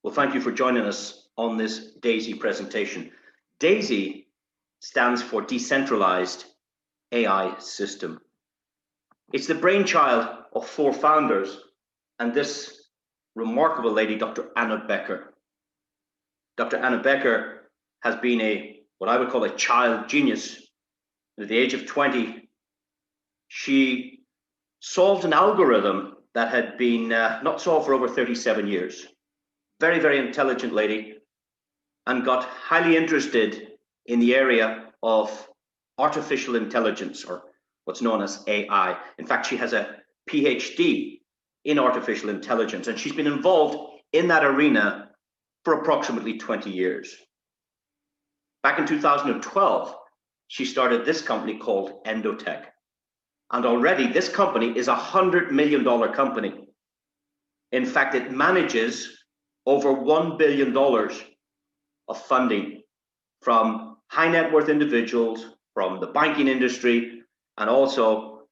Well, thank you for joining us on this DAISY presentation. DAISY stands for Decentralized AI System. It's the brainchild of 4 founders and this remarkable lady, Dr. Anna Becker. Dr. Anna Becker has been what I would call a child genius. At the age of 20, she solved an algorithm that had been not solved for over 37 years. Very, very intelligent lady, and got highly interested in the area of artificial intelligence, or what's known as AI. In fact, she has a PhD in artificial intelligence, and she's been involved in that arena for approximately 20 years. Back in 2012, she started this company called Endotech. And already this company is a $100 million company. In fact, it manages over $1 billion of funding from high net worth individuals, from the banking industry, and also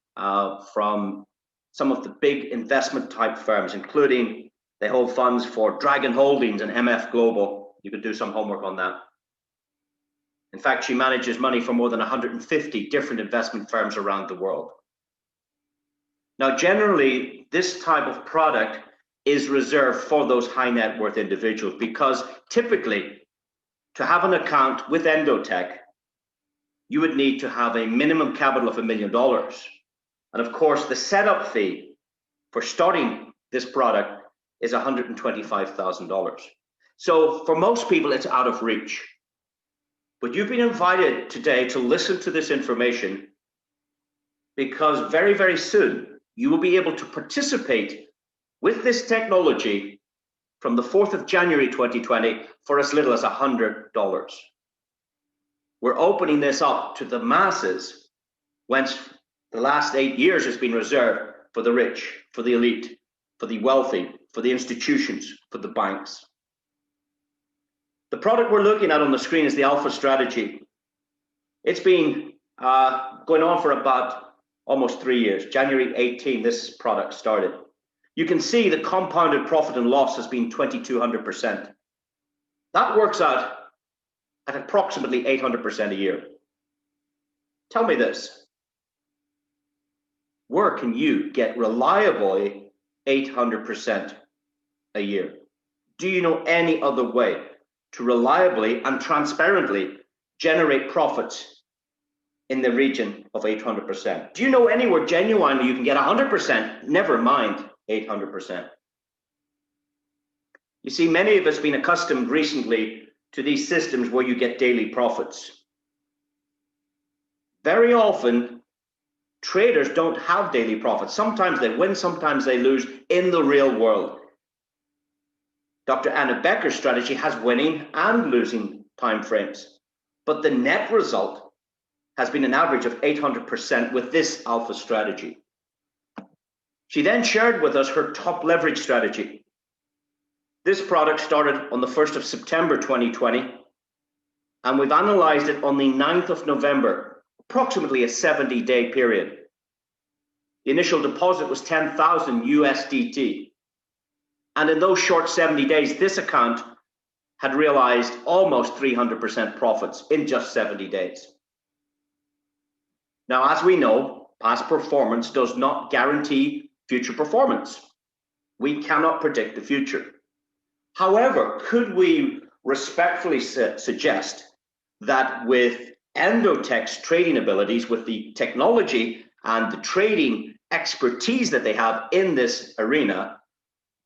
from some of the big investment type firms, including they hold funds for Dragon Holdings and MF Global. You could do some homework on that. In fact, she manages money for more than 150 different investment firms around the world. Now, generally, this type of product is reserved for those high net worth individuals, because typically to have an account with Endotech, you would need to have a minimum capital of $1 million. And of course, the setup fee for starting this product is $125,000. So for most people, it's out of reach. But you've been invited today to listen to this information, because very, very soon you will be able to participate with this technology from the 4th of January 2020 for as little as $100. We're opening this up to the masses, whence the last 8 years has been reserved for the rich, for the elite, for the wealthy, for the institutions, for the banks. The product we're looking at on the screen is the Alpha Strategy. It's been going on for about almost 3 years. January 18, this product started. You can see the compounded profit and loss has been 2,200%. That works out at approximately 800% a year. Tell me this: where can you get reliably 800% a year? Do you know any other way to reliably and transparently generate profits in the region of 800%? Do you know anywhere genuinely you can get 100%, never mind 800%? You see, many of us have been accustomed recently to these systems where you get daily profits. Very often, traders don't have daily profits. Sometimes they win, sometimes they lose in the real world. Dr. Anna Becker's strategy has winning and losing timeframes, but the net result has been an average of 800% with this Alpha Strategy. She then shared with us her top leverage strategy. This product started on the 1st of September 2020, and we've analyzed it on the 9th of November, approximately a 70-day period. The initial deposit was 10,000 USDT. And in those short 70 days, this account had realized almost 300% profits in just 70 days. Now, as we know, past performance does not guarantee future performance. We cannot predict the future. However, could we respectfully suggest that with Endotech's trading abilities, with the technology and the trading expertise that they have in this arena,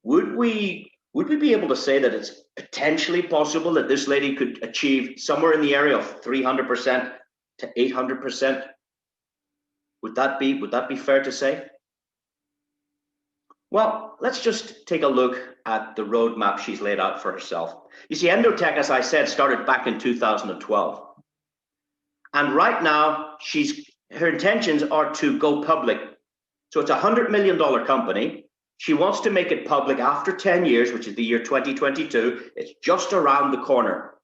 would we be able to say that it's potentially possible that this lady could achieve somewhere in the area of 300% to 800%? Would that be fair to say? Well, let's just take a look at the roadmap she's laid out for herself. You see, Endotech, as I said, started back in 2012. And right now, her intentions are to go public. So it's a $100 million company. She wants to make it public after 10 years, which is the year 2022. It's just around the corner.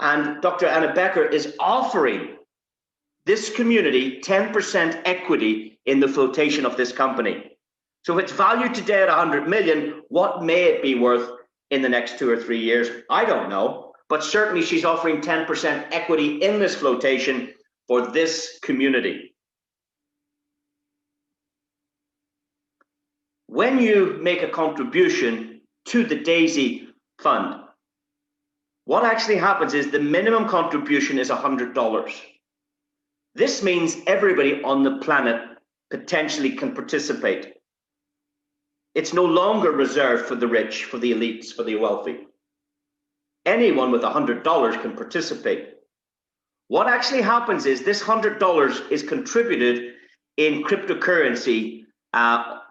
And Dr. Anna Becker is offering this community 10% equity in the flotation of this company. So if it's valued today at 100 million, what may it be worth in the next 2 or 3 years. I don't know, but certainly she's offering 10% equity in this flotation for this community. When you make a contribution to the DAISY fund, what actually happens is the minimum contribution is $100. This means everybody on the planet potentially can participate. It's no longer reserved for the rich, for the elites, for the wealthy. Anyone with $100 can participate. What actually happens is this $100 is contributed in cryptocurrency,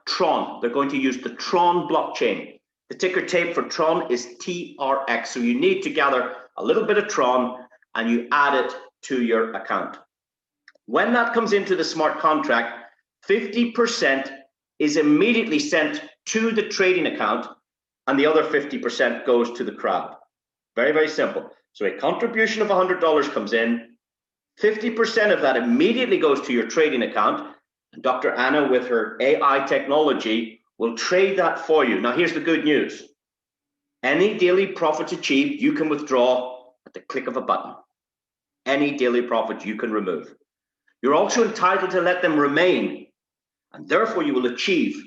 Tron. They're going to use the Tron blockchain. The ticker tape for Tron is TRX. So you need to gather a little bit of Tron and you add it to your account. When that comes into the smart contract, 50% is immediately sent to the trading account and the other 50% goes to the crowd. Very, very simple. So a contribution of $100 comes in, 50% of that immediately goes to your trading account, and Dr. Anna, with her AI technology, will trade that for you. Now, here's the good news. Any daily profits achieved, you can withdraw at the click of a button. Any daily profit you can remove. You're also entitled to let them remain, and therefore you will achieve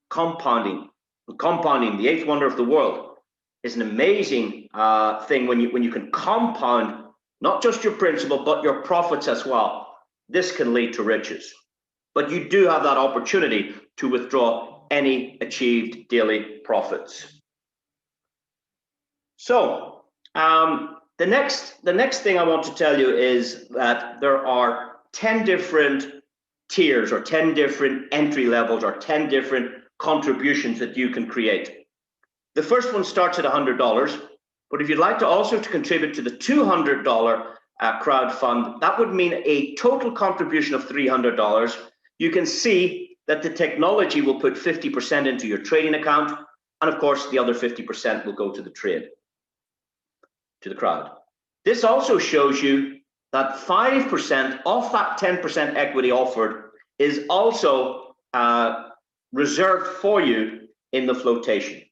compounding. Compounding, the eighth wonder of the world, is an amazing thing when you can compound not just your principal, but your profits as well. This can lead to riches. But you do have that opportunity to withdraw any achieved daily profits. So the next thing I want to tell you is that there are 10 different tiers or 10 different entry levels or 10 different contributions that you can create. The first one starts at $100, but if you'd like to also contribute to the $200 crowd fund, that would mean a total contribution of $300. You can see that the technology will put 50% into your trading account, and of course the other 50% will go to the trade, to the crowd. This also shows you that 5% of that 10% equity offered is also reserved for you in the flotation.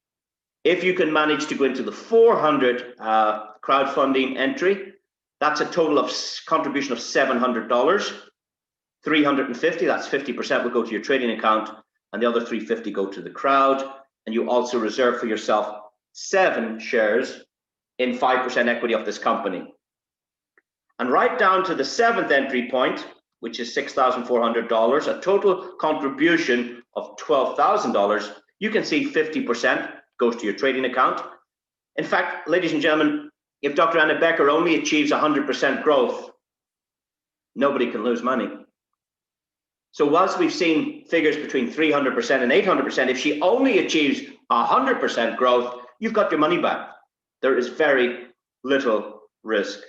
If you can manage to go into the 400 crowdfunding entry, that's a total of contribution of $700. 350, that's 50%, will go to your trading account, and the other 350 go to the crowd. And you also reserve for yourself 7 shares in 5% equity of this company. And right down to the 7th entry point, which is $6,400, a total contribution of $12,000, you can see 50% goes to your trading account. In fact, ladies and gentlemen, if Dr. Anna Becker only achieves 100% growth, nobody can lose money. So whilst we've seen figures between 300% and 800%, if she only achieves 100% growth, you've got your money back. There is very little risk.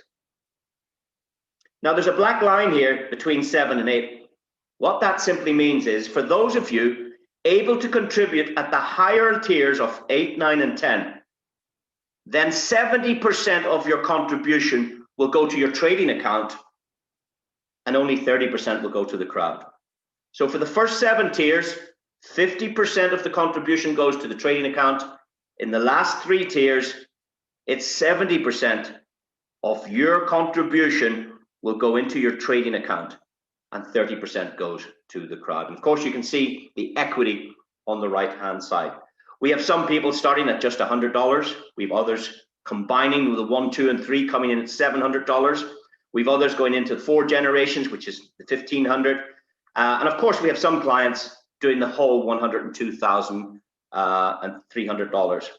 Now, there's a black line here between 7 and 8. What that simply means is, for those of you able to contribute at the higher tiers of 8, 9, and 10, then 70% of your contribution will go to your trading account, and only 30% will go to the crowd. So for the first 7 tiers, 50% of the contribution goes to the trading account. In the last 3 tiers, it's 70% of your contribution will go into your trading account, and 30% goes to the crowd. And of course, you can see the equity on the right-hand side. We have some people starting at just $100. We have others combining with the 1, 2, and 3 coming in at $700. We have others going into 4 generations, which is the $1,500. And of course, we have some clients doing the whole $102,300,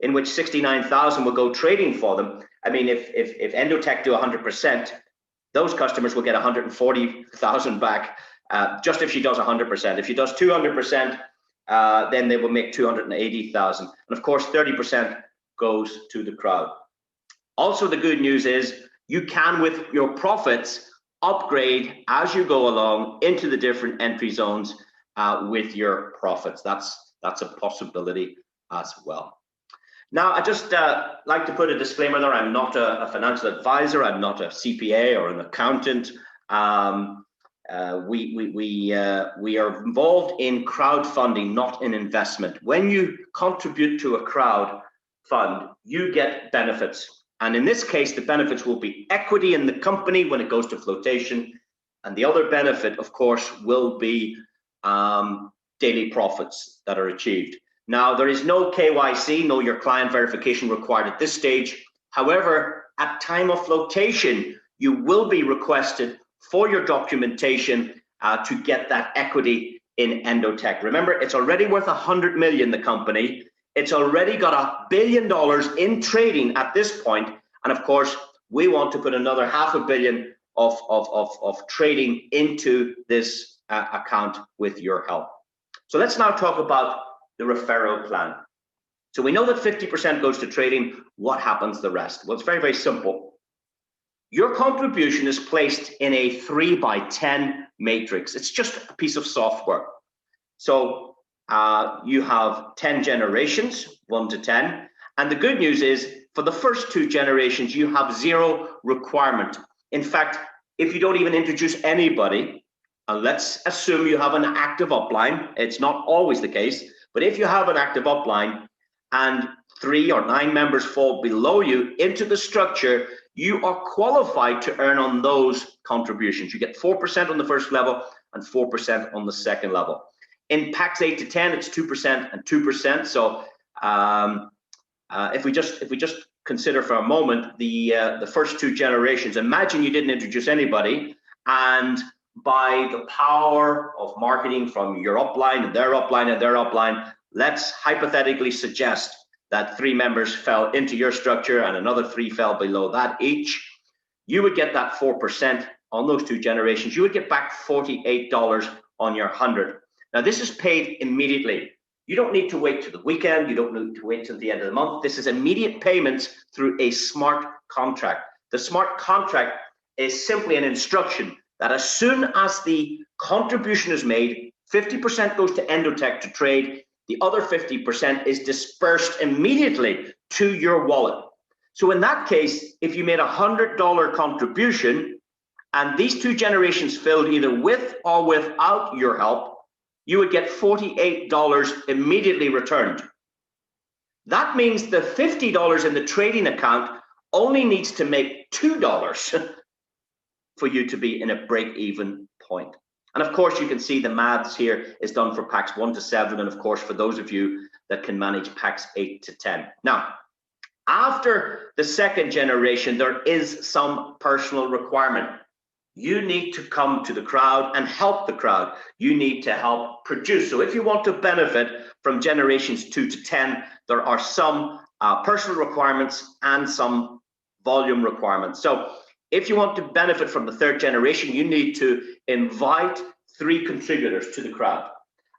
in which $69,000 will go trading for them. I mean, if Endotech do 100%, those customers will get $140,000 back just if she does 100%. If she does 200%, then they will make $280,000. And of course, 30% goes to the crowd. Also, the good news is you can, with your profits, upgrade as you go along into the different entry zones with your profits. That's a possibility as well. Now, I just like to put a disclaimer there. I'm not a financial advisor. I'm not a CPA or an accountant. We are involved in crowdfunding, not in investment. When you contribute to a crowd, fund, you get benefits. And in this case, the benefits will be equity in the company when it goes to flotation. And the other benefit, of course, will be daily profits that are achieved. Now, there is no KYC, know your client verification required at this stage. However, at time of flotation, you will be requested for your documentation to get that equity in Endotech. Remember, it's already worth 100 million, the company. It's already got $1 billion in trading at this point. And of course, we want to put another $500 million of trading into this account with your help. So let's now talk about the referral plan. So we know that 50% goes to trading. What happens the rest? Well, it's very, very simple. Your contribution is placed in a 3x10 matrix. It's just a piece of software. So you have 10 generations, 1 to 10. And the good news is for the first 2 generations, you have 0 requirement. In fact, if you don't even introduce anybody, and let's assume you have an active upline, it's not always the case, but if you have an active upline and 3 or 9 members fall below you into the structure, you are qualified to earn on those contributions. You get 4% on the first level and 4% on the second level. In packs 8 to 10, it's 2% and 2%. So if we just consider for a moment the first 2 generations, imagine you didn't introduce anybody, and by the power of marketing from your upline and their upline and their upline, let's hypothetically suggest that 3 members fell into your structure and another 3 fell below that each. You would get that 4% on those 2 generations. You would get back $48 on your 100. Now, this is paid immediately. You don't need to wait to the weekend. You don't need to wait till the end of the month. This is immediate payments through a smart contract. The smart contract is simply an instruction that as soon as the contribution is made, 50% goes to Endotech to trade. The other 50% is dispersed immediately to your wallet. So in that case, if you made a $100 contribution and these 2 generations filled either with or without your help, you would get $48 immediately returned. That means the $50 in the trading account only needs to make $2 for you to be in a break-even point. And of course, you can see the maths here is done for packs 1 to 7, and of course, for those of you that can manage packs 8 to 10. Now, after the second generation, there is some personal requirement. You need to come to the crowd and help the crowd. You need to help produce. So if you want to benefit from generations 2 to 10, there are some personal requirements and some volume requirements. So if you want to benefit from the third generation, you need to invite 3 contributors to the crowd.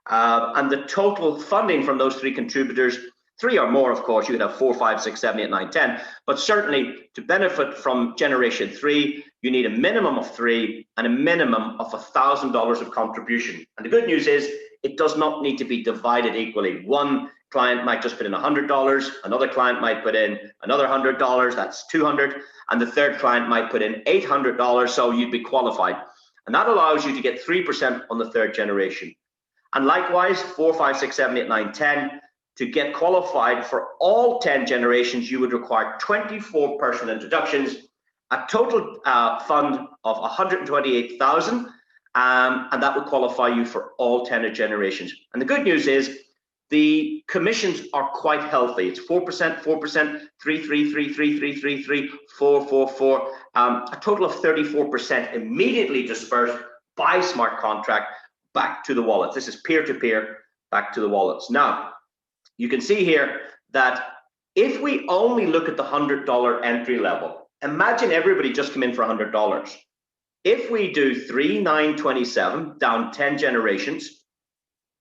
And the total funding from those 3 contributors, 3 or more, of course, you could have 4, 5, 6, 7, 8, 9, 10. But certainly to benefit from generation 3, you need a minimum of 3 and a minimum of $1,000 of contribution. And the good news is it does not need to be divided equally. One client might just put in $100, another client might put in another $100, that's $200, and the third client might put in $800, so you'd be qualified. And that allows you to get 3% on the third generation. And likewise, 4, 5, 6, 7, 8, 9, 10, to get qualified for all 10 generations, you would require 24 personal introductions, a total fund of 128,000, and that would qualify you for all 10 generations. And the good news is the commissions are quite healthy. It's 4%, 4%, 3, 3, 3, 3, 3, 3, 3, 4, 4, 4, a total of 34% immediately dispersed by smart contract back to the wallets. This is peer-to-peer back to the wallets. Now, you can see here that if we only look at the $100 entry level, imagine everybody just come in for $100. If we do 3, 9, 27 down 10 generations,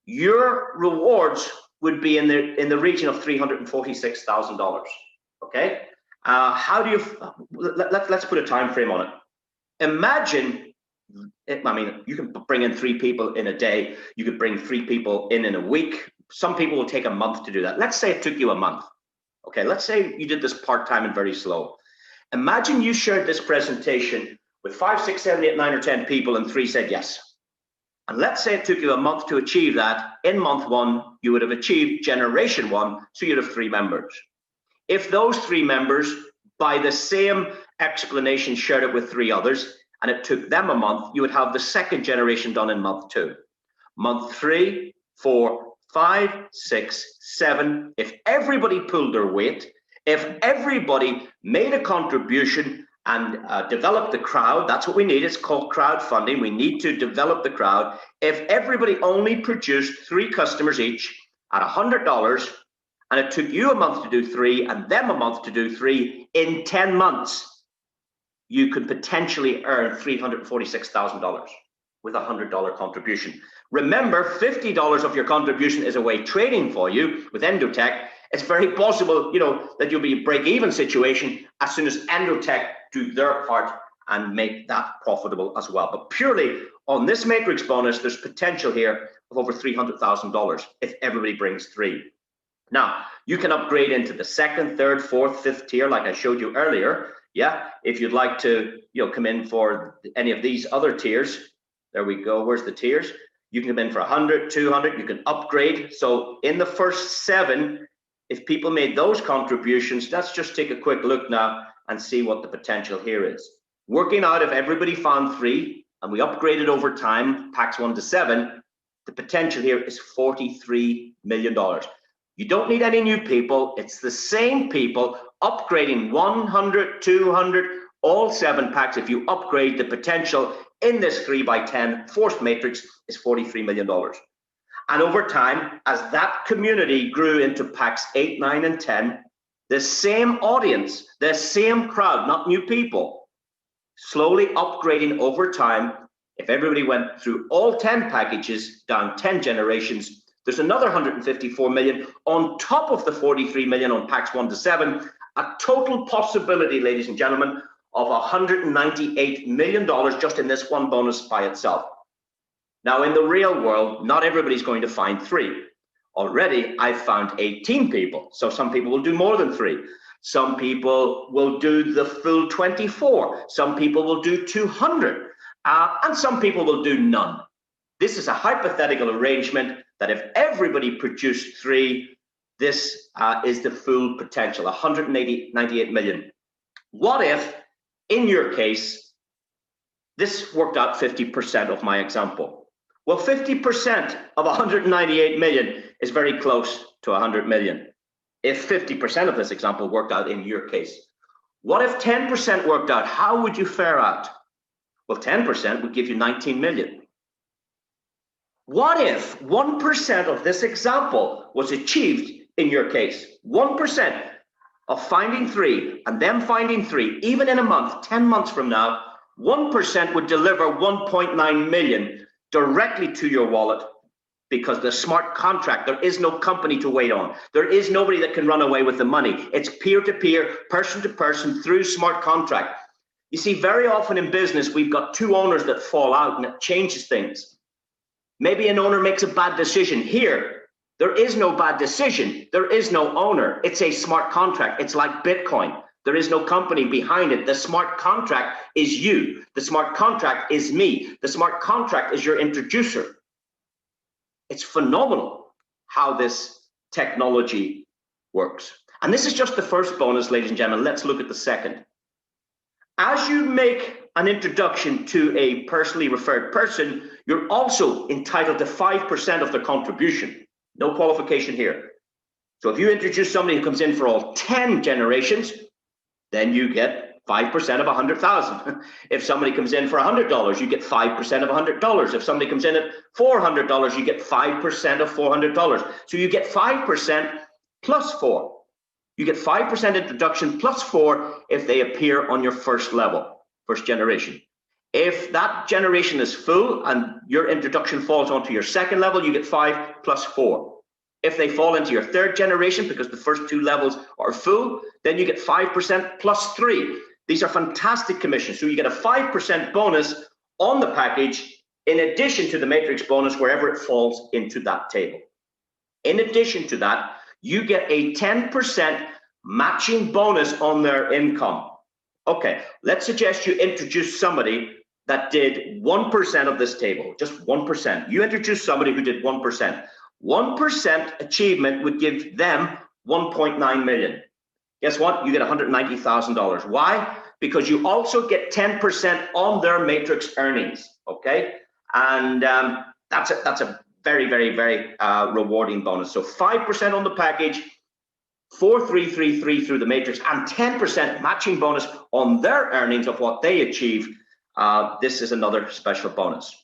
your rewards would be in the region of $346,000. Okay, how do you? Let's put a time frame on it. Imagine, I mean, you can bring in 3 people in a day. You could bring 3 people in a week. Some people will take a month to do that. Let's say it took you a month. Okay, let's say you did this part-time and very slow. Imagine you shared this presentation with 5, 6, 7, 8, 9, or 10 people and 3 said yes. And let's say it took you a month to achieve that. In month 1, you would have achieved generation 1, so you'd have 3 members. If those 3 members, by the same explanation, shared it with 3 others, and it took them a month, you would have the second generation done in month 2. Month 3, 4, 5, 6, 7, if everybody pulled their weight, if everybody made a contribution and developed the crowd, that's what we need, it's called crowdfunding, we need to develop the crowd. If everybody only produced 3 customers each at $100, and it took you a month to do 3 and them a month to do 3, in 10 months, you could potentially earn $346,000 with a $100 contribution. Remember, $50 of your contribution is away trading for you with Endotech. It's very possible, that you'll be a break-even situation as soon as Endotech do their part and make that profitable as well. But purely on this matrix bonus, there's potential here of over $300,000 if everybody brings 3. Now, you can upgrade into the 2nd, 3rd, 4th, 5th tier, like I showed you earlier. Yeah, if you'd like to, come in for any of these other tiers, there we go. Where's the tiers? You can come in for 100, 200. You can upgrade. So in the first 7, if people made those contributions, let's just take a quick look now and see what the potential here is. Working out, if everybody found 3 and we upgraded over time, packs 1 to 7, the potential here is $43 million. You don't need any new people. It's the same people upgrading 100, 200, all 7 packs. If you upgrade, the potential in this 3x10 forced matrix is $43 million. And over time, as that community grew into packs 8, 9, and 10, the same audience, the same crowd, not new people, slowly upgrading over time. If everybody went through all 10 packages down 10 generations, there's another 154 million on top of the 43 million on packs 1 to 7, a total possibility, ladies and gentlemen, of $198 million just in this one bonus by itself. Now, in the real world, not everybody's going to find 3. Already, I've found 18 people. So some people will do more than 3. Some people will do the full 24. Some people will do 200. And some people will do none. This is a hypothetical arrangement that if everybody produced 3, this is the full potential, 198 million. What if, in your case, this worked out 50% of my example? Well, 50% of 198 million is very close to 100 million. If 50% of this example worked out in your case. What if 10% worked out? How would you fare out? Well, 10% would give you 19 million. What if 1% of this example was achieved in your case? 1% of finding 3 and them finding 3, even in a month, 10 months from now, 1% would deliver 1.9 million directly to your wallet, because the smart contract, there is no company to wait on. There is nobody that can run away with the money. It's peer-to-peer, person-to-person through smart contract. You see, very often in business, we've got 2 owners that fall out and it changes things. Maybe an owner makes a bad decision. Here, there is no bad decision. There is no owner. It's a smart contract. It's like Bitcoin. There is no company behind it. The smart contract is you. The smart contract is me. The smart contract is your introducer. It's phenomenal how this technology works. And this is just the first bonus, ladies and gentlemen. Let's look at the second. As you make an introduction to a personally referred person, you're also entitled to 5% of their contribution. No qualification here. So if you introduce somebody who comes in for all 10 generations, then you get 5% of 100,000. If somebody comes in for $100, you get 5% of $100. If somebody comes in at $400, you get 5% of $400. So you get 5% plus 4. You get 5% introduction plus 4 if they appear on your first level, first generation. If that generation is full and your introduction falls onto your second level, you get 5 plus 4. If they fall into your third generation because the first 2 levels are full, then you get 5% plus 3. These are fantastic commissions. So you get a 5% bonus on the package in addition to the matrix bonus wherever it falls into that table. In addition to that, you get a 10% matching bonus on their income. Okay, let's suggest you introduce somebody that did 1% of this table, just 1%. You introduce somebody who did 1%. 1% achievement would give them 1.9 million. guess what? You get $190,000. Why? Because you also get 10% on their matrix earnings, okay? And that's a very, very, very rewarding bonus. So 5% on the package, 4,333 through the matrix, and 10% matching bonus on their earnings of what they achieve. This is another special bonus.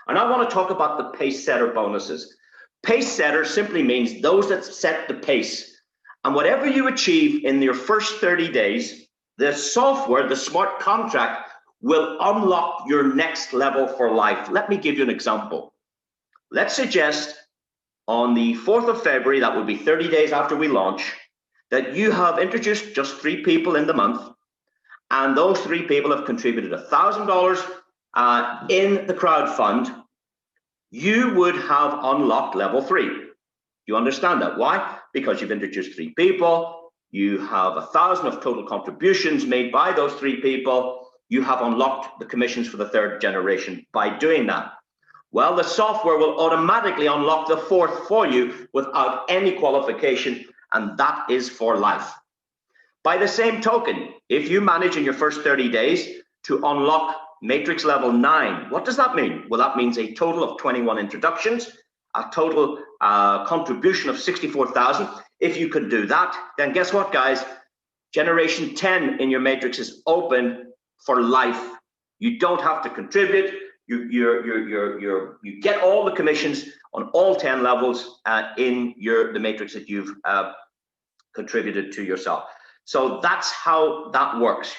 And I want to talk about the pace setter bonuses. Pace setter simply means those that set the pace. And whatever you achieve in your first 30 days, the software, the smart contract, will unlock your next level for life. Let me give you an example. Let's suggest on the 4th of February, that would be 30 days after we launch, that you have introduced just 3 people in the month, and those 3 people have contributed $1,000 in the crowd fund. You would have unlocked level 3. You understand that? Why? Because you've introduced 3 people, you have 1,000 of total contributions made by those 3 people, you have unlocked the commissions for the 3rd generation by doing that. Well, the software will automatically unlock the 4th for you without any qualification, and that is for life. By the same token, if you manage in your first 30 days to unlock matrix level 9, what does that mean? Well, that means a total of 21 introductions, a total contribution of 64,000. If you can do that, then guess what, guys? Generation 10 in your matrix is open for life. You don't have to contribute. You get all the commissions on all 10 levels in the matrix that you've contributed to yourself. So that's how that works.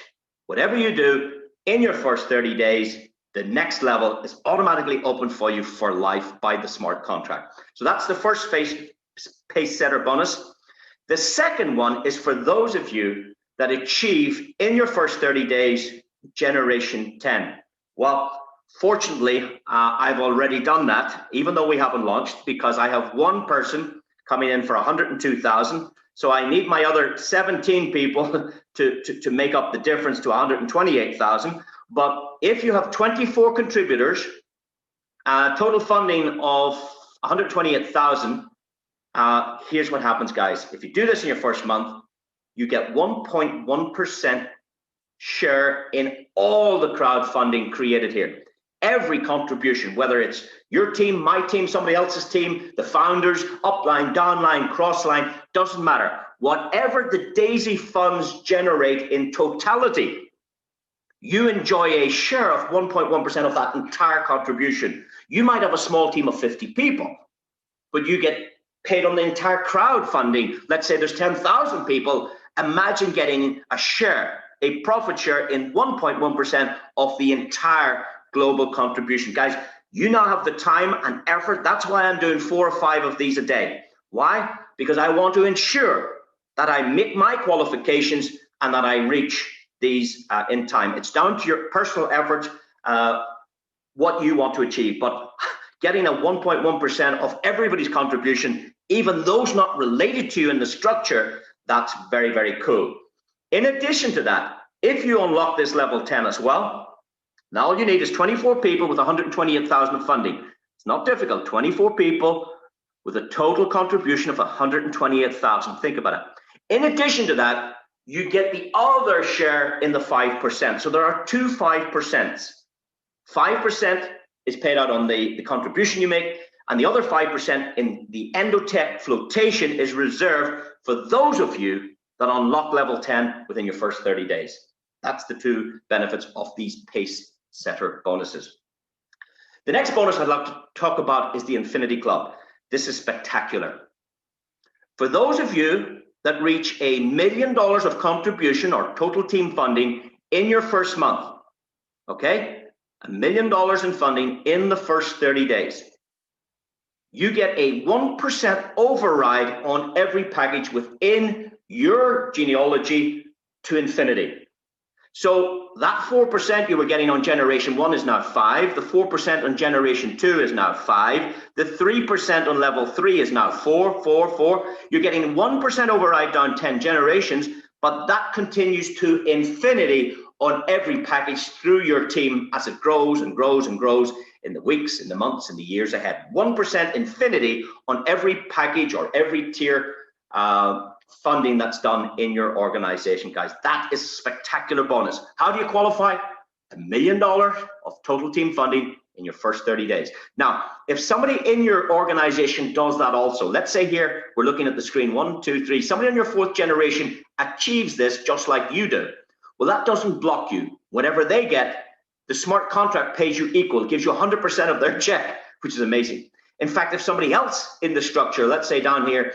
Whatever you do in your first 30 days, the next level is automatically open for you for life by the smart contract. So that's the first pace setter bonus. The second one is for those of you that achieve in your first 30 days generation 10. Well, fortunately, I've already done that, even though we haven't launched, because I have one person coming in for 102,000. So I need my other 17 people to make up the difference to 128,000. But if you have 24 contributors, total funding of 128,000, here's what happens, guys. If you do this in your first month, you get 1.1% share in all the crowdfunding created here. Every contribution, whether it's your team, my team, somebody else's team, the founders, upline, downline, crossline, doesn't matter. Whatever the Daisy funds generate in totality, you enjoy a share of 1.1% of that entire contribution. You might have a small team of 50 people, but you get paid on the entire crowdfunding. Let's say there's 10,000 people. Imagine getting a share, a profit share in 1.1% of the entire global contribution. Guys, you now have the time and effort. That's why I'm doing 4 or 5 of these a day. Why? Because I want to ensure that I make my qualifications and that I reach these in time. It's down to your personal effort, what you want to achieve. But getting a 1.1% of everybody's contribution, even those not related to you in the structure, that's very, very cool. In addition to that, if you unlock this level 10 as well, now all you need is 24 people with 128,000 of funding. It's not difficult. 24 people with a total contribution of 128,000. Think about it. In addition to that, you get the other share in the 5%. So there are 2 5%. 5% is paid out on the contribution you make, and the other 5% in the Endotech flotation is reserved for those of you that unlock level 10 within your first 30 days. That's the 2 benefits of these pace setter bonuses. The next bonus I'd like to talk about is the Infinity Club. This is spectacular. For those of you that reach $1 million of contribution or total team funding in your first month, okay? $1 million in funding in the first 30 days. You get a 1% override on every package within your genealogy to infinity. So that 4% you were getting on generation 1 is now 5. The 4% on generation 2 is now 5. The 3% on level 3 is now 4, 4, 4. You're getting 1% override down 10 generations, but that continues to infinity on every package through your team as it grows and grows and grows in the weeks, in the months, in the years ahead. 1% infinity on every package or every tier funding that's done in your organization, guys. That is a spectacular bonus. How do you qualify? $1 million of total team funding in your first 30 days. Now, if somebody in your organization does that also, let's say here, we're looking at the screen, 1, 2, 3, somebody in your 4th generation achieves this just like you do. Well, that doesn't block you. Whatever they get, the smart contract pays you equal, gives you 100% of their check, which is amazing. In fact, if somebody else in the structure, let's say down here,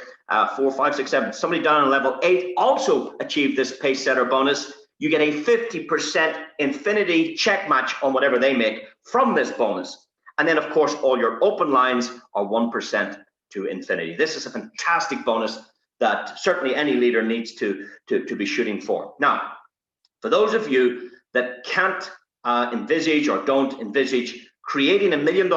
4, 5, 6, 7, somebody down on level 8 also achieved this pace setter bonus, you get a 50% infinity check match on whatever they make from this bonus. And then, of course, all your open lines are 1% to infinity. This is a fantastic bonus that certainly any leader needs to be shooting for. Now, for those of you that can't envisage or don't envisage creating $1 million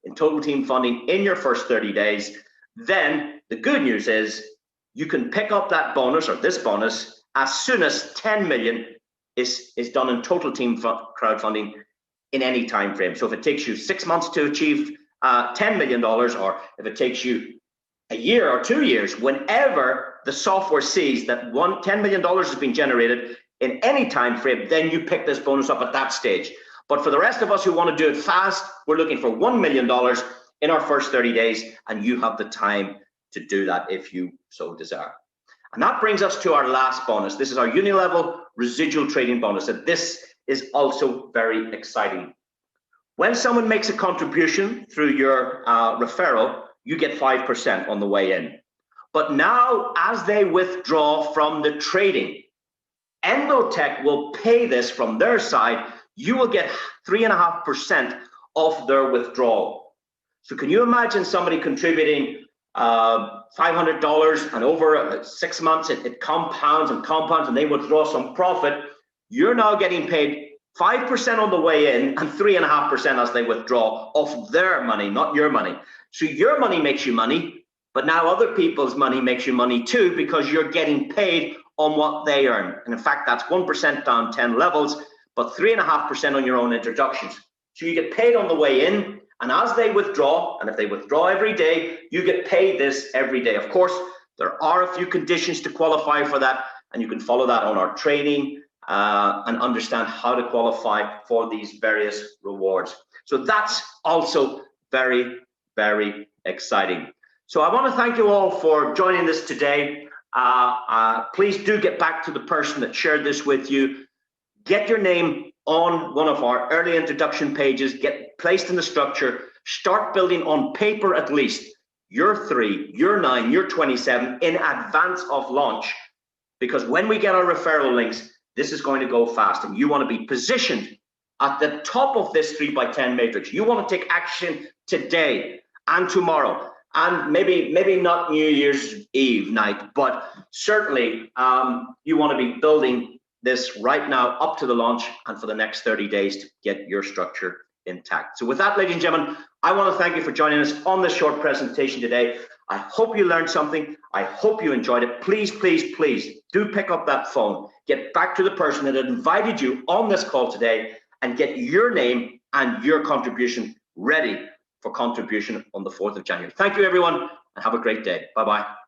in total team funding in your first 30 days, then the good news is you can pick up that bonus or this bonus as soon as 10 million is done in total team crowdfunding in any time frame. So if it takes you 6 months to achieve $10 million, or if it takes you a year or 2 years, whenever the software sees that $10 million has been generated in any time frame, then you pick this bonus up at that stage. But for the rest of us who want to do it fast, we're looking for $1 million in our first 30 days, and you have the time to do that if you so desire. And that brings us to our last bonus. This is our Unilevel residual trading bonus, and this is also very exciting. When someone makes a contribution through your referral, you get 5% on the way in. But now, as they withdraw from the trading, Endotech will pay this from their side. You will get 3.5% of their withdrawal. So can you imagine somebody contributing $500 and over 6 months it compounds and compounds and they withdraw some profit? You're now getting paid 5% on the way in and 3.5% as they withdraw of their money, not your money. So your money makes you money, but now other people's money makes you money too, because you're getting paid on what they earn. And in fact, that's 1% down 10 levels, but 3.5% on your own introductions. So you get paid on the way in, and as they withdraw, and if they withdraw every day, you get paid this every day. Of course, there are a few conditions to qualify for that, and you can follow that on our training and understand how to qualify for these various rewards. So that's also very, very exciting. So I want to thank you all for joining us today. Please do get back to the person that shared this with you. Get your name on one of our early introduction pages, get placed in the structure, start building on paper at least your 3, your 9, your 27 in advance of launch, because when we get our referral links, this is going to go fast, and you want to be positioned at the top of this 3x10 matrix. You want to take action today and tomorrow, and maybe not New Year's Eve night, but certainly you want to be building this right now up to the launch and for the next 30 days to get your structure intact. So with that, ladies and gentlemen, I want to thank you for joining us on this short presentation today. I hope you learned something. I hope you enjoyed it. Please, please, please do pick up that phone. Get back to the person that invited you on this call today and get your name and your contribution ready for contribution on the 4th of January. Thank you, everyone, and have a great day. Bye-bye.